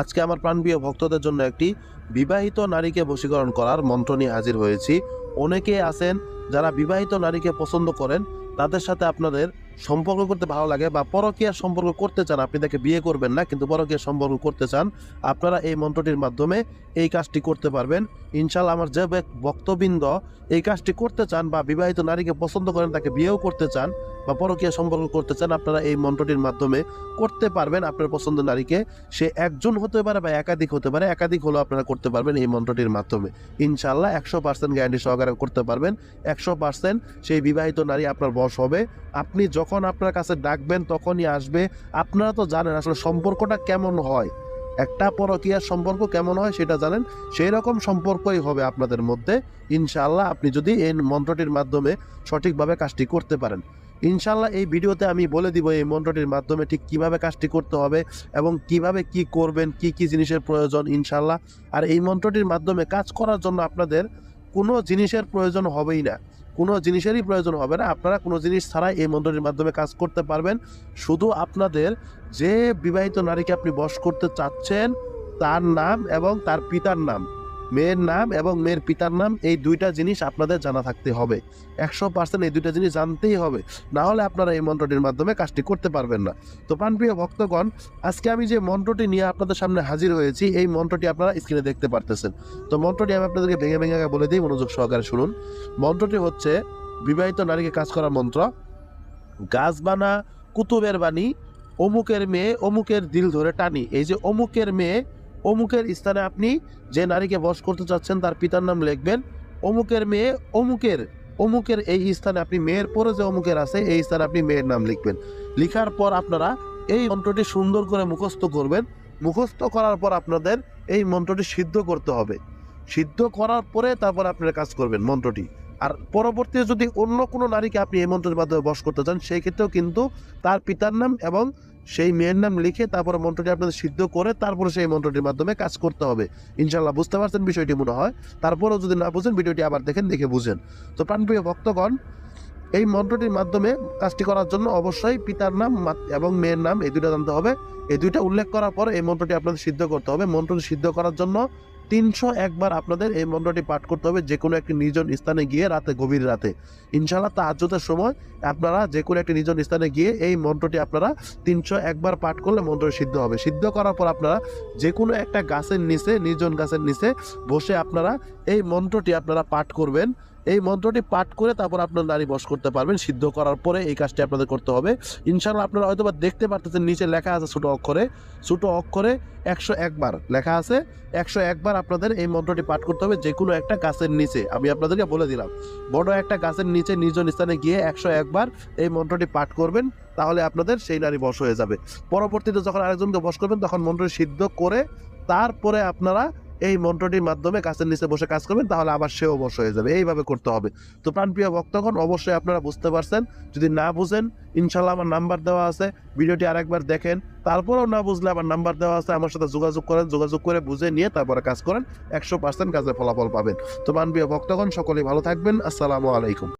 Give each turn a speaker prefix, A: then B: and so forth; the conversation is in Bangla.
A: আজকে আমার প্রাণপ্রিয় ভক্তদের জন্য একটি বিবাহিত নারীকে বশীকরণ করার মন্ত্র নিয়ে হাজির হয়েছি। অনেকে আছেন যারা বিবাহিত নারীকে পছন্দ করেন, তাদের সাথে আপনাদের সম্পর্ক করতে ভালো লাগে বা পরকীয়ার সম্পর্ক করতে চান, আপনি তাকে বিয়ে করবেন না কিন্তু পরকীয়ার সম্পর্ক করতে চান, আপনারা এই মন্ত্রটির মাধ্যমে এই কাজটি করতে পারবেন ইনশাআল্লাহ। আমার যে ভক্তবৃন্দ এই কাজটি করতে চান বা বিবাহিত নারীকে পছন্দ করেন, তাকে বিয়েও করতে চান বা পরকীয়া সম্পর্ক করতে চান, আপনারা এই মন্ত্রটির মাধ্যমে করতে পারবেন আপনার পছন্দের নারীকে। সে একজন হতে পারে বা একাধিক হতে পারে, একাধিক হলেও আপনারা করতে পারবেন এই মন্ত্রটির মাধ্যমে ইনশাআল্লাহ। 100% গ্যারান্টি সহকারে করতে পারবেন। 100% সেই বিবাহিত নারী আপনার বশ হবে। আপনি যখন আপনার কাছে ডাকবেন তখনই আসবে। আপনারা তো জানেন আসলে সম্পর্কটা কেমন হয়, একটা পরকীয়ার সম্পর্ক কেমন হয় সেটা জানেন, সেই রকম সম্পর্কই হবে আপনাদের মধ্যে ইনশাআল্লাহ, আপনি যদি এই মন্ত্রটির মাধ্যমে সঠিকভাবে কাজটি করতে পারেন ইনশাআল্লাহ। এই ভিডিওতে আমি বলে দিব এই মন্ত্রটির মাধ্যমে ঠিক কিভাবে কাজটি করতে হবে এবং কিভাবে কি করবেন, কি কি জিনিসের প্রয়োজন ইনশাআল্লাহ। আর এই মন্ত্রটির মাধ্যমে কাজ করার জন্য আপনাদের কোনো জিনিসের প্রয়োজন হবেই না, কোনো জিনিসেরই প্রয়োজন হবে না। আপনারা কোনো জিনিস ছাড়াই এই মন্ত্রটির মাধ্যমে কাজ করতে পারবেন। শুধু আপনাদের যে বিবাহিত নারীকে আপনি বশ করতে চাচ্ছেন তার নাম এবং তার পিতার নাম, মেয়ের নাম এবং মেয়ের পিতার নাম, এই দুইটা জিনিস আপনাদের জানা থাকতে হবে। 100% এই দুইটা জিনিস জানতেই হবে, না হলে আপনারা এই মন্ত্রটির মাধ্যমে কাজটি করতে পারবেন না। তো প্রাণপ্রিয় ভক্তগণ, আজকে আমি যে মন্ত্রটি নিয়ে আপনাদের সামনে হাজির হয়েছি, এই মন্ত্রটি আপনারা স্ক্রিনে দেখতে পারতেছেন। তো মন্ত্রটি আমি আপনাদেরকে ভেঙে ভেঙে বলে দিই, মনোযোগ সহকারে শুনুন। মন্ত্রটি হচ্ছে বিবাহিত নারীকে কাজ করার মন্ত্র। গাছ বানা কুতুবের বাণী, অমুকের মেয়ে অমুকের দিল ধরে টানি। এই যে অমুকের মেয়ে, অমুকের স্থানে আপনি যে নারীকে বশ করতে চাচ্ছেন তার পিতার নাম লিখবেন। অমুকের মেয়ে অমুকের অমুকের এই স্থানে আপনি মেয়ের পরে যে অমুকের আছে এই স্থানে আপনি মেয়ের নাম লিখবেন। লিখার পর আপনারা এই মন্ত্রটি সুন্দর করে মুখস্থ করবেন। মুখস্থ করার পর আপনাদের এই মন্ত্রটি সিদ্ধ করতে হবে। সিদ্ধ করার পরে তারপর আপনারা কাজ করবেন মন্ত্রটি। আর পরবর্তীতে যদি অন্য কোনো নারীকে আপনি এই মন্ত্রের মাধ্যমে বশ করতে চান, সেই ক্ষেত্রেও কিন্তু তার পিতার নাম এবং সেই মেয়ের নাম লিখে তারপরে মন্ত্রটি আপনাদের সিদ্ধ করে তারপরে সেই মন্ত্রটির মাধ্যমে কাজ করতে হবে ইনশাআল্লাহ। বুঝতে পারছেন বিষয়টি মনে হয়? তারপরেও যদি না বুঝেন ভিডিওটি আবার দেখেন, দেখে বুঝেন। তো প্রাণপ্রিয় ভক্তগণ, এই মন্ত্রটির মাধ্যমে কাজটি করার জন্য অবশ্যই পিতার নাম এবং মেয়ের নাম এই দুইটা জানতে হবে। এই দুইটা উল্লেখ করার পর এই মন্ত্রটি আপনাদের সিদ্ধ করতে হবে। মন্ত্রটি সিদ্ধ করার জন্য 301 বার আপনাদের এই মন্ত্রটি পাঠ করতে হবে, যে কোনো একটি নির্জন স্থানে গিয়ে রাতে, গভীর রাতে ইনশাআল্লাহ। তাহাজ্জুদের সময় আপনারা যে কোনো একটি নির্জন স্থানে গিয়ে এই মন্ত্রটি আপনারা 301 বার পাঠ করলে মন্ত্রটি সিদ্ধ হবে। সিদ্ধ করার পর আপনারা যে কোনো একটা গাছের নিচে, নির্জন গাছের নিচে বসে আপনারা এই মন্ত্রটি আপনারা পাঠ করবেন। এই মন্ত্রটি পাঠ করে তারপর আপনার নারী বশ করতে পারবেন। সিদ্ধ করার পরে এই কাজটি আপনাদের করতে হবে ইনশাআল্লাহ। আপনারা হয়তো বা দেখতে পারতেছেন নিচে লেখা আছে ছোট অক্ষরে 101 বার লেখা আছে। 101 বার আপনাদের এই মন্ত্রটি পাঠ করতে হবে যে কোনো একটা গাছের নিচে। আমি আপনাদেরকে বলে দিলাম, বড় একটা গাছের নিচে নির্জন স্থানে গিয়ে 101 বার এই মন্ত্রটি পাঠ করবেন, তাহলে আপনাদের সেই নারী বশ হয়ে যাবে। পরবর্তীতে যখন আরেকজনকে বশ করবেন তখন মন্ত্রটি সিদ্ধ করে তারপরে আপনারা এই মন্ত্রটির মাধ্যমে গাছের নিচে বসে কাজ করবেন, তাহলে আবার সেও বশ হয়ে যাবে। এইভাবে করতে হবে। তো প্রাণপ্রিয় ভক্তগণ, অবশ্যই আপনারা বুঝতে পারছেন। যদি না বুঝেন ইনশাআল্লাহ আমার নাম্বার দেওয়া আছে, ভিডিওটি আরেকবার দেখেন। তারপরেও না বুঝলে আমার নাম্বার দেওয়া আছে, আমার সাথে যোগাযোগ করেন। যোগাযোগ করে বুঝে নিয়ে তারপরে কাজ করেন, 100% কাজের ফলাফল পাবেন। তো প্রাণপ্রিয় ভক্তগণ, সকলেই ভালো থাকবেন। আসসালামু আলাইকুম।